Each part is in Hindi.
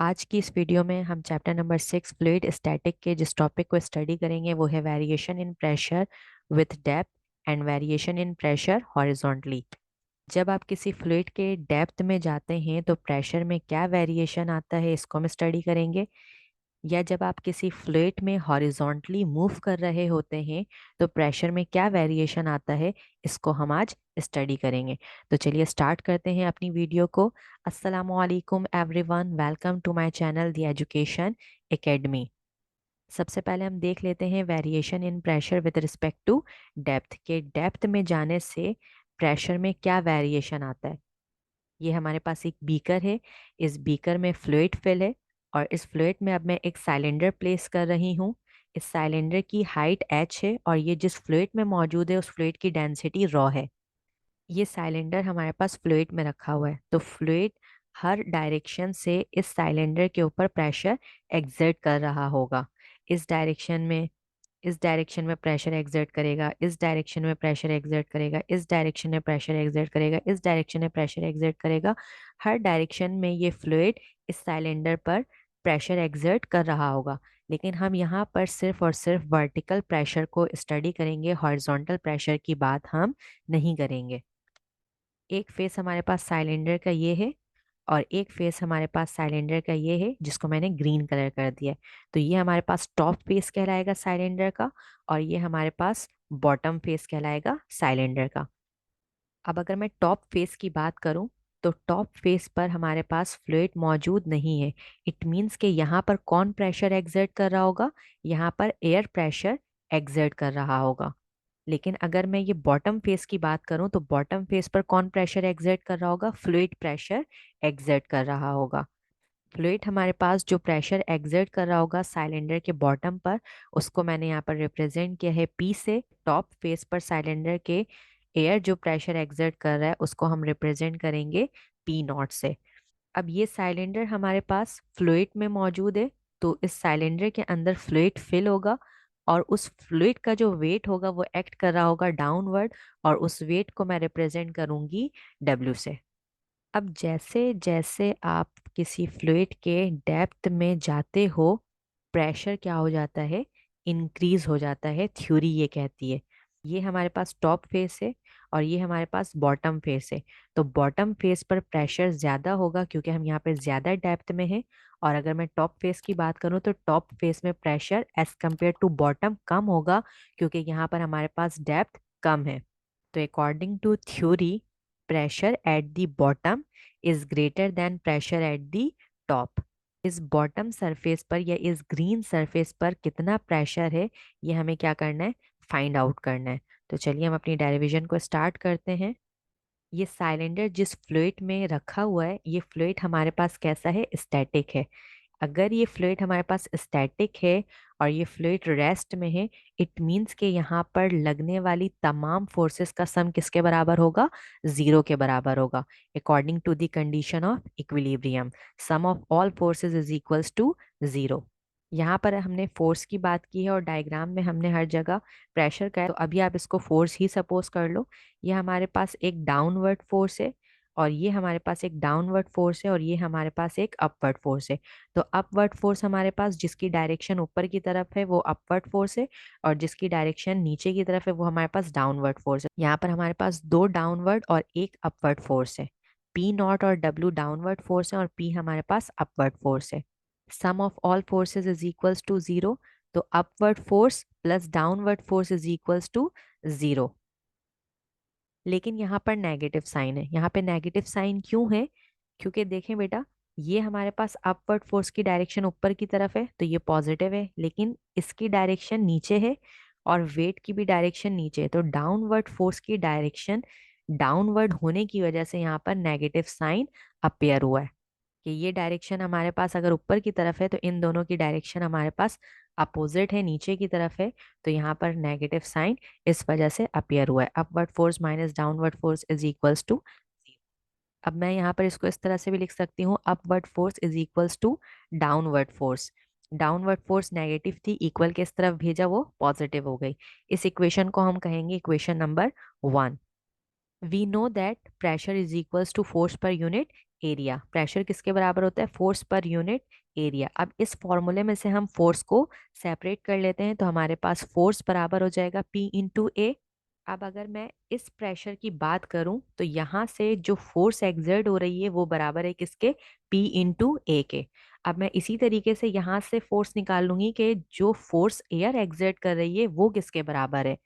आज की इस वीडियो में हम चैप्टर नंबर 6 फ्लूइड स्टैटिक के जिस टॉपिक को स्टडी करेंगे वो है variation in pressure with depth and variation in pressure horizontally. जब आप किसी फ्लूइड के डेप्थ में जाते हैं तो प्रेशर में क्या वेरिएशन आता है इसको हम स्टडी करेंगे, या जब आप किसी फ्लूइड में हॉरिजॉन्टली मूव कर रहे होते हैं तो प्रेशर में क्या वेरिएशन आता है इसको हम आज स्टडी करेंगे। तो चलिए स्टार्ट करते हैं अपनी वीडियो को। अस्सलामुअलैकुम everyone, welcome to my channel the education academy. सबसे पहले हम देख लेते हैं variation in pressure with respect to depth के डेप्थ में जाने से प्रेशर में क्या वेरिएशन आता है। ये हमारे पास एक बीकर है, इस बीकर में फ्लूइड फिल है और इस फ्लूइड में अब मैं एक सिलेंडर प्लेस कर रही हूँ। इस सिलेंडर की हाइट h है और ये जिस फ्लूइड में मौजूद है उस फ्लूइड की डेंसिटी रॉ है। ये सिलेंडर हमारे पास फ्लूइड में रखा हुआ है तो फ्लूइड हर डायरेक्शन से इस सिलेंडर के ऊपर प्रेशर एग्जर्ट कर रहा होगा। इस डायरेक्शन में इस डायरेक्शन में प्रेशर एग्जर्ट करेगा, इस डायरेक्शन में प्रेशर एग्जर्ट करेगा, इस डायरेक्शन में प्रेशर एग्जर्ट करेगा, इस डायरेक्शन में प्रेशर एग्जर्ट करेगा। हर डायरेक्शन में ये फ्लूइड इस सिलेंडर पर प्रेशर एग्जर्ट कर रहा होगा। लेकिन हम यहाँ पर सिर्फ और सिर्फ वर्टिकल प्रेशर को स्टडी करेंगे, हॉरिजॉन्टल प्रेशर की बात हम नहीं करेंगे। एक फेस हमारे पास सिलेंडर का ये है और एक फेस हमारे पास सिलेंडर का ये है जिसको मैंने ग्रीन कलर कर दिया है। तो ये हमारे पास टॉप फेस कहलाएगा सिलेंडर का और ये हमारे पास बॉटम फेस कहलाएगा सिलेंडर का। अब अगर मैं टॉप फेस की बात करूं तो टॉप फेस पर हमारे पास फ्लूइड मौजूद नहीं है। इट मीन्स कि यहाँ पर कौन प्रेशर एग्जर्ट कर रहा होगा, यहाँ पर एयर प्रेशर एग्जर्ट कर रहा होगा। लेकिन अगर मैं ये बॉटम फेस की बात करूं तो बॉटम फेस पर कौन प्रेशर एग्जर्ट कर रहा होगा, फ्लूइड प्रेशर एग्जर्ट कर रहा होगा। फ्लूइड हमारे पास जो प्रेशर एग्जर्ट कर रहा होगा सिलेंडर के बॉटम पर, उसको मैंने यहाँ पर रिप्रेजेंट किया है पी से। टॉप फेस पर सिलेंडर के एयर जो प्रेशर एग्जर्ट कर रहा है उसको हम रिप्रेजेंट करेंगे पी नॉट से। अब ये सिलेंडर हमारे पास फ्लूइड में मौजूद है तो इस सिलेंडर के अंदर फ्लूइड फिल होगा और उस फ्लूइड का जो वेट होगा वो एक्ट कर रहा होगा डाउनवर्ड और उस वेट को मैं रिप्रेजेंट करूंगी डब्ल्यू से। अब जैसे जैसे आप किसी फ्लूइड के डेप्थ में जाते हो प्रेशर क्या हो जाता है, इंक्रीज हो जाता है, थ्योरी ये कहती है। ये हमारे पास टॉप फेस है और ये हमारे पास बॉटम फेस है। तो बॉटम फेस पर प्रेशर ज्यादा होगा क्योंकि हम यहाँ पे ज्यादा डेप्थ में हैं। और अगर मैं टॉप फेस की बात करूँ तो टॉप फेस में pressure as compare to bottom कम होगा क्योंकि यहाँ पर हमारे पास डेप्थ कम है। तो according to theory pressure at the bottom is greater than pressure at the top. इस बॉटम सरफेस पर या इस ग्रीन सरफेस पर कितना प्रेशर है ये हमें क्या करना है, फाइंड आउट करना है। तो चलिए हम अपनी डेरिवेशन को स्टार्ट करते हैं। ये सिलेंडर जिस फ्लूइड में रखा हुआ है ये फ्लूइड हमारे पास कैसा है, स्टैटिक है। अगर ये फ्लूइड हमारे पास स्टैटिक है और ये फ्लूइड रेस्ट में है, इट मीन्स कि यहाँ पर लगने वाली तमाम फोर्सेस का सम किसके बराबर होगा, जीरो के बराबर होगा। According to the condition of equilibrium sum of all forces is equals to zero. यहाँ पर हमने फोर्स की बात की है और डायग्राम में हमने हर जगह प्रेशर का है, तो अभी आप इसको फोर्स ही सपोज कर लो। ये हमारे पास एक डाउनवर्ड फोर्स है और ये हमारे पास एक डाउनवर्ड फोर्स है और ये हमारे पास एक अपवर्ड फोर्स है। तो अपवर्ड फोर्स हमारे पास जिसकी डायरेक्शन ऊपर की तरफ है वो अपवर्ड फोर्स है और जिसकी डायरेक्शन नीचे की तरफ है वो हमारे पास डाउनवर्ड फोर्स है। यहाँ पर हमारे पास दो डाउनवर्ड और एक अपवर्ड फोर्स है। पी नॉट और डब्ल्यू डाउनवर्ड फोर्स है और पी हमारे पास अपवर्ड फोर्स है। Sum of all forces is equals to zero. तो upward force plus downward force is equals to zero. लेकिन यहाँ पर नेगेटिव साइन है। यहाँ पे नेगेटिव साइन क्यों है, क्योंकि देखें बेटा ये हमारे पास अपवर्ड फोर्स की डायरेक्शन ऊपर की तरफ है तो ये पॉजिटिव है, लेकिन इसकी डायरेक्शन नीचे है और वेट की भी डायरेक्शन नीचे है। तो डाउनवर्ड फोर्स की डायरेक्शन डाउनवर्ड होने की वजह से यहाँ पर नेगेटिव साइन अपेयर हुआ है कि ये डायरेक्शन हमारे पास अगर ऊपर की तरफ है तो इन दोनों की डायरेक्शन हमारे पास अपोजिट है, नीचे की तरफ है। तो यहाँ पर नेगेटिव साइन इस वजह से अपियर हुआ है। Upward force minus downward force is equals to. अब मैं यहाँ पर इसको इस तरह से भी लिख सकती हूँ, upward force is equals to downward force. Downward force negative थी, इक्वल के इस तरफ भेजा वो पॉजिटिव हो गई। इस इक्वेशन को हम कहेंगे equation number 1। We know that pressure is equals to force per unit area. Pressure किसके बराबर होता है? Force per unit area. अब इस फॉर्मूले में से हम फोर्स को सेपरेट कर लेते हैं, तो हमारे पास फोर्स बराबर हो जाएगा P इंटू ए। अब अगर मैं इस प्रेशर की बात करूं तो यहाँ से जो फोर्स एक्सर्ट हो रही है वो बराबर है किसके? P इंटू ए के। अब मैं इसी तरीके से यहाँ से फोर्स निकाल लूंगी कि जो फोर्स एयर एक्सर्ट कर रही है वो किसके बराबर है।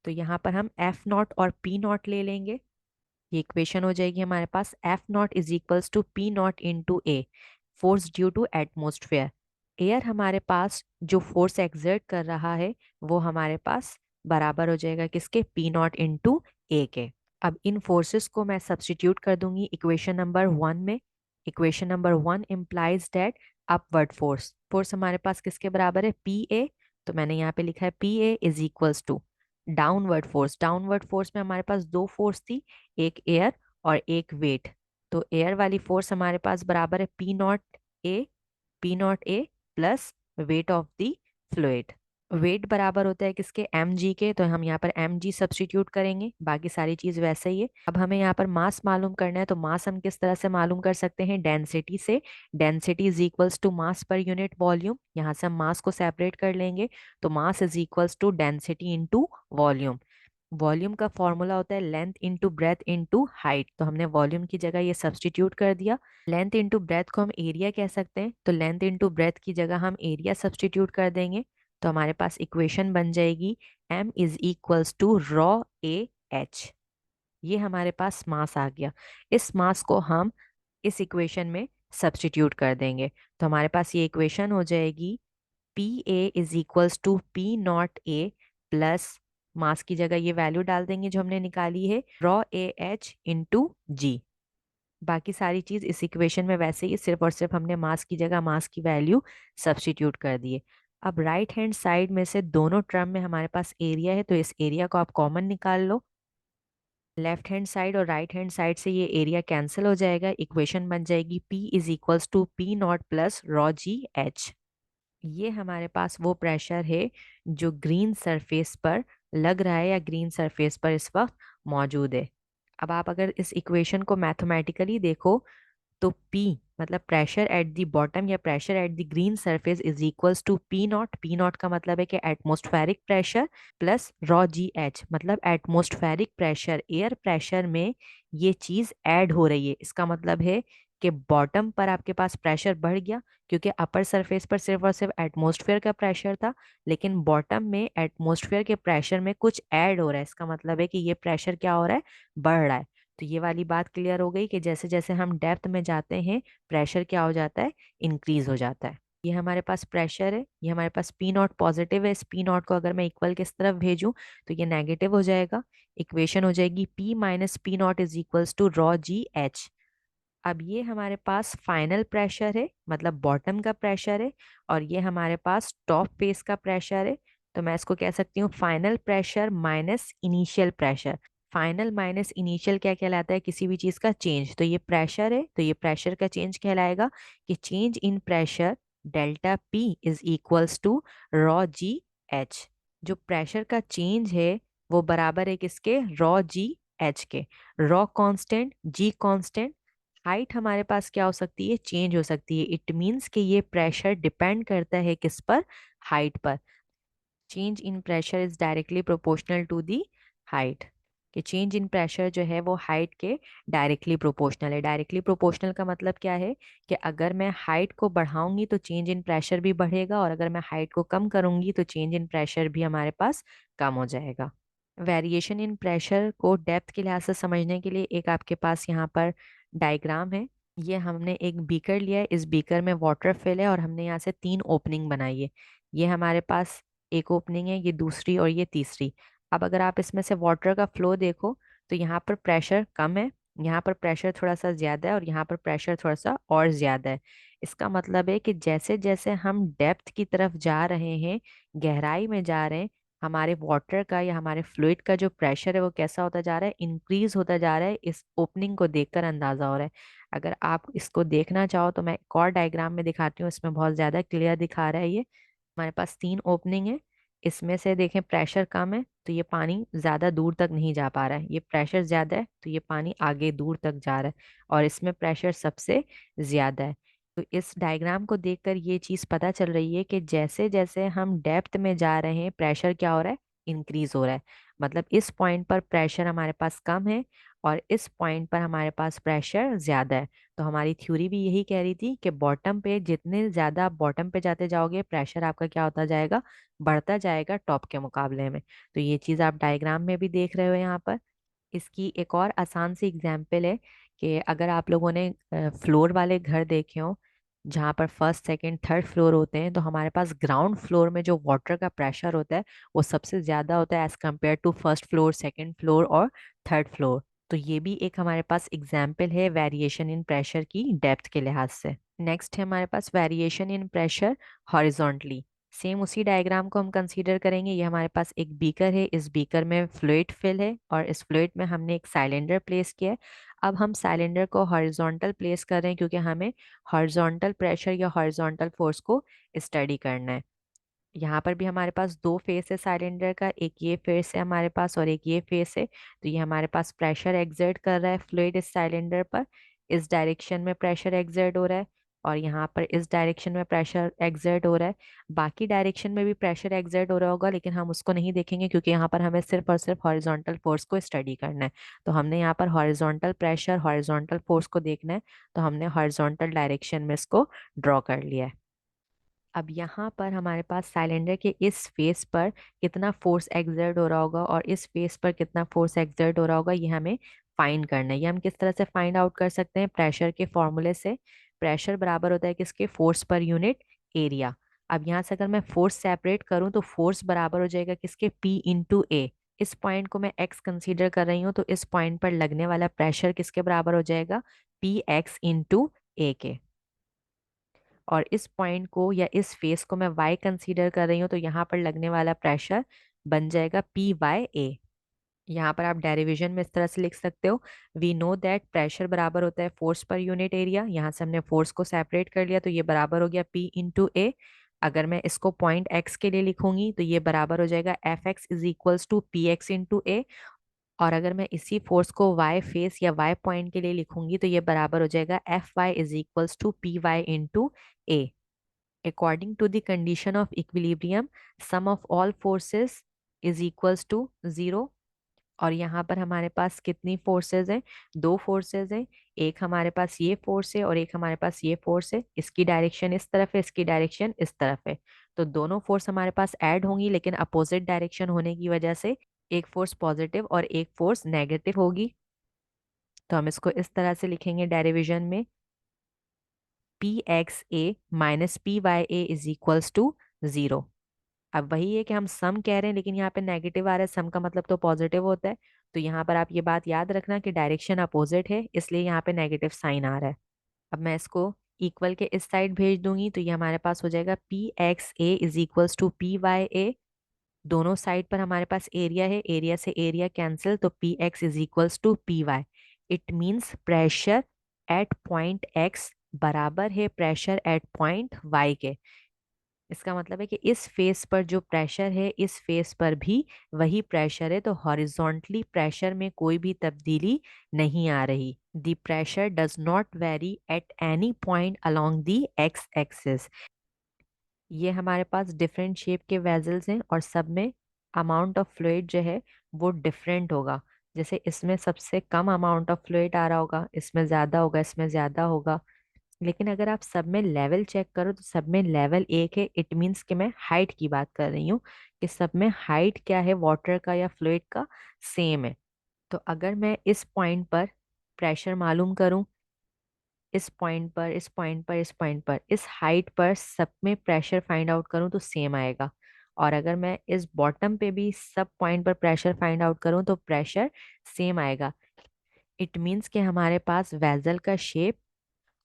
तो यहाँ पर हम एफ नॉट और पी नॉट ले लेंगे। ये इक्वेशन हो जाएगी हमारे पास F not is equals to P not into A, force due to atmosphere. Air हमारे पास जो फोर्स एक्सर्ट कर रहा है वो हमारे पास बराबर हो जाएगा किसके? पी नॉट इंटू ए के। अब इन फोर्सेस को मैं सब्स्टिट्यूट कर दूंगी इक्वेशन नंबर 1 में। Equation number 1 implies that upward force, force हमारे पास किसके बराबर है? P a. तो मैंने यहाँ पे लिखा है p A is equals to downward force. Downward force में हमारे पास दो फोर्स थी, एक एयर और एक वेट। तो एयर वाली फोर्स हमारे पास बराबर है P not a, p not A plus weight of the fluid. Weight बराबर होता है किसके? एम जी के। तो हम यहाँ पर एम जी सब्सटीट्यूट करेंगे, बाकी सारी चीज वैसे ही है। अब हमें यहाँ पर मास मालूम करना है, तो मास हम किस तरह से मालूम कर सकते हैं? डेंसिटी से। Density is equals to mass per unit volume. यहाँ से हम मास को सेपरेट कर लेंगे, तो mass is equals to density into volume. Volume का फॉर्मूला होता है length into breadth into height. तो हमने वॉल्यूम की जगह ये सब्सटीट्यूट कर दिया। लेंथ इंटू ब्रेथ को हम एरिया कह सकते हैं, तो लेंथ इंटू ब्रेथ की जगह हम एरिया सब्सटीट्यूट कर देंगे। तो हमारे पास इक्वेशन बन जाएगी m is equals to rho a h. ये हमारे पास मास आ गया। इस मास को हम इस इक्वेशन में सब्सटीट्यूट कर देंगे, तो हमारे पास ये इक्वेशन हो जाएगी P A is equals to P not A plus, mass की जगह ये वैल्यू डाल देंगे जो हमने निकाली है, रॉ ए एच इंटू जी। बाकी सारी चीज इस इक्वेशन में वैसे ही, सिर्फ और सिर्फ हमने मास की जगह मास की वैल्यू सब्सटीट्यूट कर दिए। अब राइट हैंड साइड में से दोनों टर्म में हमारे पास एरिया है, तो इस एरिया को आप कॉमन निकाल लो। लेफ्ट हैंड साइड और राइट हैंड साइड से ये एरिया कैंसिल हो जाएगा। इक्वेशन बन जाएगी P is equals to P not plus rho g h. ये हमारे पास वो प्रेशर है जो ग्रीन सरफेस पर लग रहा है या ग्रीन सरफेस पर इस वक्त मौजूद है। अब आप अगर इस इक्वेशन को मैथमेटिकली देखो तो P मतलब प्रेशर एट द बॉटम या pressure at the green surface is equals to P not. P not का मतलब है कि atmospheric pressure plus rho g h, मतलब एटमॉस्फेरिक प्रेशर, एयर प्रेशर में ये चीज ऐड हो रही है। इसका मतलब है कि बॉटम पर आपके पास प्रेशर बढ़ गया, क्योंकि अपर सरफेस पर सिर्फ और सिर्फ एटमॉस्फेयर का प्रेशर था, लेकिन बॉटम में एटमॉस्फेयर के प्रेशर में कुछ ऐड हो रहा है। इसका मतलब है कि ये प्रेशर क्या हो रहा है? बढ़ रहा है। तो ये वाली बात क्लियर हो गई कि जैसे जैसे हम डेप्थ में जाते हैं प्रेशर क्या हो जाता है? इंक्रीज हो जाता है। ये हमारे पास प्रेशर है, ये हमारे पास पी नॉट पॉजिटिव है। इस पी नॉट को अगर मैं इक्वल किस तरफ भेजूं तो ये नेगेटिव हो जाएगा। इक्वेशन हो जाएगी P minus p not is equals to rho g h. अब ये हमारे पास फाइनल प्रेशर है, मतलब बॉटम का प्रेशर है, और ये हमारे पास टॉप फेस का प्रेशर है। तो मैं इसको कह सकती हूँ final pressure minus initial pressure. Final minus initial क्या कहलाता है? किसी भी चीज का चेंज। तो ये प्रेशर है, तो ये प्रेशर का चेंज कहलाएगा कि change in pressure delta p is equals to rho g h. जो प्रेशर का चेंज है वो बराबर है किसके? रॉ जी एच के। Rho constant, g constant. Height हमारे पास क्या हो सकती है? चेंज हो सकती है। इट मीन्स कि ये प्रेशर डिपेंड करता है किस पर? हाइट पर। Change in pressure is directly proportional to the height. कि चेंज इन प्रेशर जो है वो हाइट के डायरेक्टली प्रोपोर्शनल है। डायरेक्टली प्रोपोर्शनल का मतलब क्या है? कि अगर मैं हाइट को बढ़ाऊंगी तो चेंज इन प्रेशर भी बढ़ेगा, और अगर मैं हाइट को कम करूंगी तो चेंज इन प्रेशर भी हमारे पास कम हो जाएगा। वेरिएशन इन प्रेशर को डेप्थ के लिहाज से समझने के लिए एक आपके पास यहाँ पर डायग्राम है। ये हमने एक बीकर लिया है, इस बीकर में वाटर फिल है और हमने यहाँ से 3 ओपनिंग बनाई है। ये हमारे पास एक ओपनिंग है, ये दूसरी और ये तीसरी। अब अगर आप इसमें से वाटर का फ्लो देखो तो यहाँ पर प्रेशर कम है, यहाँ पर प्रेशर थोड़ा सा ज्यादा है, और यहाँ पर प्रेशर थोड़ा सा और ज्यादा है। इसका मतलब है कि जैसे जैसे हम डेप्थ की तरफ जा रहे हैं, गहराई में जा रहे हैं, हमारे वाटर का या हमारे फ्लूइड का जो प्रेशर है वो कैसा होता जा रहा है? इंक्रीज होता जा रहा है। इस ओपनिंग को देखकर अंदाजा हो रहा है। अगर आप इसको देखना चाहो तो मैं एक और डायग्राम में दिखाती हूँ, इसमें बहुत ज्यादा क्लियर दिखा रहा है। ये हमारे पास 3 ओपनिंग है। इसमें से देखें प्रेशर कम है तो ये पानी ज़्यादा दूर तक नहीं जा पा रहा है, ये प्रेशर ज़्यादा है तो ये पानी आगे दूर तक जा रहा है, और इसमें प्रेशर सबसे ज़्यादा है। तो इस डायग्राम को देखकर ये चीज़ पता चल रही है कि जैसे जैसे हम डेप्थ में जा रहे हैं प्रेशर क्या हो रहा है, इंक्रीज हो रहा है। मतलब इस पॉइंट पर प्रेशर हमारे पास कम है और इस पॉइंट पर हमारे पास प्रेशर ज़्यादा है। तो हमारी थ्योरी भी यही कह रही थी कि बॉटम पे जितने ज़्यादा आप बॉटम पे जाते जाओगे प्रेशर आपका क्या होता जाएगा, बढ़ता जाएगा टॉप के मुकाबले में। तो ये चीज़ आप डायग्राम में भी देख रहे हो यहाँ पर। इसकी एक और आसान सी एग्जाम्पल है कि अगर आप लोगों ने फ्लोर वाले घर देखे हो जहाँ पर फर्स्ट सेकंड थर्ड फ्लोर होते हैं, तो हमारे पास ग्राउंड फ्लोर में जो वाटर का प्रेशर होता है वो सबसे ज़्यादा होता है as compare to first floor, second floor और थर्ड फ्लोर। तो ये भी एक हमारे पास एग्जाम्पल है वेरिएशन इन प्रेशर की डेप्थ के लिहाज से। नेक्स्ट है हमारे पास variation in pressure horizontally. Same उसी डायग्राम को हम कंसीडर करेंगे। ये हमारे पास एक बीकर है, इस बीकर में फ्लूइड फिल है और इस फ्लूइड में हमने एक सिलेंडर प्लेस किया है। अब हम सिलेंडर को हॉरिजॉन्टल प्लेस कर रहे हैं क्योंकि हमें हॉरिजॉन्टल प्रेशर या हॉरिजॉन्टल फोर्स को स्टडी करना है। यहाँ पर भी हमारे पास दो फेस है सिलेंडर का, एक ये फेस है हमारे पास और एक ये फेस है। तो ये हमारे पास प्रेशर एक्सर्ट कर रहा है फ्लूइड इस सिलेंडर पर, इस डायरेक्शन में प्रेशर एक्सर्ट हो रहा है और यहाँ पर इस डायरेक्शन में प्रेशर एक्सर्ट हो रहा है। बाकी डायरेक्शन में भी प्रेशर एक्सर्ट हो रहा होगा लेकिन हम उसको नहीं देखेंगे क्योंकि यहाँ पर हमें सिर्फ और सिर्फ हॉरिजॉन्टल फोर्स को स्टडी करना है। तो हमने यहाँ पर हॉरिजॉन्टल प्रेशर हॉरिजॉन्टल फोर्स को देखना है, तो हमने हॉरिजॉन्टल डायरेक्शन में इसको ड्रॉ कर लिया है। अब यहाँ पर हमारे पास सिलेंडर के इस फेस पर कितना फोर्स एक्सर्ट हो रहा होगा और इस फेस पर कितना फोर्स एक्सर्ट हो रहा होगा, ये हमें फाइंड करना है। ये हम किस तरह से फाइंड आउट कर सकते हैं, प्रेशर के फॉर्मूले से। प्रेशर बराबर होता है किसके, फोर्स पर यूनिट एरिया। अब यहाँ से अगर मैं फोर्स सेपरेट करूँ तो फोर्स बराबर हो जाएगा किसके, P इंटू ए। इस पॉइंट को मैं x कंसीडर कर रही हूँ तो इस पॉइंट पर लगने वाला प्रेशर किसके बराबर हो जाएगा, पी एक्स इंटू ए के। और इस पॉइंट को या इस फेस को मैं y कंसीडर कर रही हूँ तो यहाँ पर लगने वाला प्रेशर बन जाएगा पी वाई ए। यहाँ पर आप डेरिवेशन में इस तरह से लिख सकते हो, वी नो दैट प्रेशर बराबर होता है फोर्स पर यूनिट एरिया। यहाँ से हमने फोर्स को सेपरेट कर लिया तो ये बराबर हो गया P इंटू ए। अगर मैं इसको पॉइंट x के लिए लिखूंगी तो ये बराबर हो जाएगा F X is equals to P X into A. और अगर मैं इसी फोर्स को y फेस या y पॉइंट के लिए लिखूंगी तो ये बराबर हो जाएगा F Y is equals to P Y into A. According to the condition of equilibrium, sum of all forces is equals to 0। और यहाँ पर हमारे पास कितनी फोर्सेस हैं, दो फोर्सेस हैं। एक हमारे पास ये फोर्स है और एक हमारे पास ये फोर्स है। इसकी डायरेक्शन इस तरफ है, इसकी डायरेक्शन इस तरफ है। तो दोनों फोर्स हमारे पास ऐड होंगी लेकिन अपोजिट डायरेक्शन होने की वजह से एक फोर्स पॉजिटिव और एक फोर्स नेगेटिव होगी। तो हम इसको इस तरह से लिखेंगे डेरिवेशन में, p x a minus p Y a is equals to 0। अब वही है कि हम सम कह रहे हैं लेकिन यहाँ पे नेगेटिव आ रहा है, सम का मतलब तो पॉजिटिव होता है। तो यहाँ पर आप ये बात याद रखना कि डायरेक्शन अपोजिट है इसलिए यहाँ पे नेगेटिव साइन आ रहा है। अब मैं इसको इक्वल के इस साइड भेज दूंगी तो ये हमारे पास हो जाएगा P x A is equals to P Y A. दोनों साइड पर हमारे पास एरिया है, एरिया से एरिया कैंसिल, तो P X is equals to P Y. It means pressure at point X बराबर है प्रेशर एट पॉइंट वाई के। इसका मतलब है कि इस फेस पर जो प्रेशर है इस फेस पर भी वही प्रेशर है, तो हॉरिजॉन्टली प्रेशर में कोई भी तब्दीली नहीं आ रही। The pressure does not very at any point along the x axis. ये हमारे पास डिफरेंट शेप के वेजल्स हैं और सब में अमाउंट ऑफ फ्लूइड जो है वो डिफरेंट होगा। जैसे इसमें सबसे कम अमाउंट ऑफ फ्लूइड आ रहा होगा, इसमें ज़्यादा होगा, इसमें ज़्यादा होगा। लेकिन अगर आप सब में लेवल चेक करो तो सब में लेवल एक है। इट मीन्स कि मैं हाइट की बात कर रही हूँ कि सब में हाइट क्या है वाटर का या फ्लूइड का, सेम है। तो अगर मैं इस पॉइंट पर प्रेशर मालूम करूं, इस पॉइंट पर, इस पॉइंट पर, इस पॉइंट पर, इस हाइट पर सब में प्रेशर फाइंड आउट करूं तो सेम आएगा। और अगर मैं इस बॉटम पे भी सब पॉइंट पर प्रेशर फाइंड आउट करूं तो प्रेशर सेम आएगा। इट मीन्स कि हमारे पास वेजल का शेप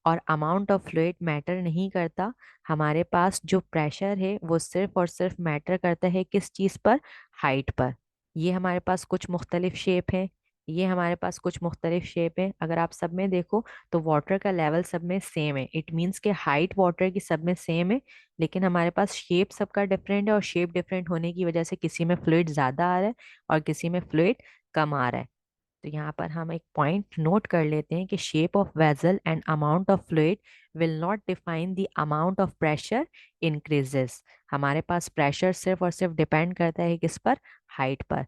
और अमाउंट ऑफ फ्लूइड मैटर नहीं करता। हमारे पास जो प्रेशर है वो सिर्फ और सिर्फ मैटर करता है किस चीज़ पर, हाइट पर। ये हमारे पास कुछ मुख्तलिफ शेप हैं। ये हमारे पास कुछ मुख्तलिफ शेप है। अगर आप सब में देखो तो वाटर का लेवल सब में सेम है। इट मीन्स के हाइट वाटर की सब में सेम है, लेकिन हमारे पास शेप सबका डिफरेंट है, और शेप डिफरेंट होने की वजह से किसी में फ्लूइड ज़्यादा आ रहा है और किसी में फ्लूइड कम आ रहा है। तो यहाँ पर हम एक पॉइंट नोट कर लेते हैं कि shape of vessel and amount of fluid will not define the amount of pressure increases. हमारे पास प्रेशर सिर्फ और सिर्फ डिपेंड करता है किस पर? हाइट पर।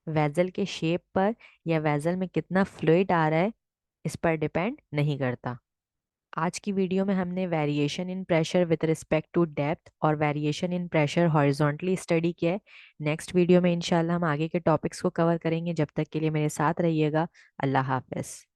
वेसल के शेप पर या वेसल में कितना फ्लूइड आ रहा है इस पर डिपेंड नहीं करता। आज की वीडियो में हमने variation in pressure with respect to depth और variation in pressure horizontally study किया है। नेक्स्ट वीडियो में इंशाल्लाह हम आगे के टॉपिक्स को कवर करेंगे। जब तक के लिए मेरे साथ रहिएगा। अल्लाह हाफिज़।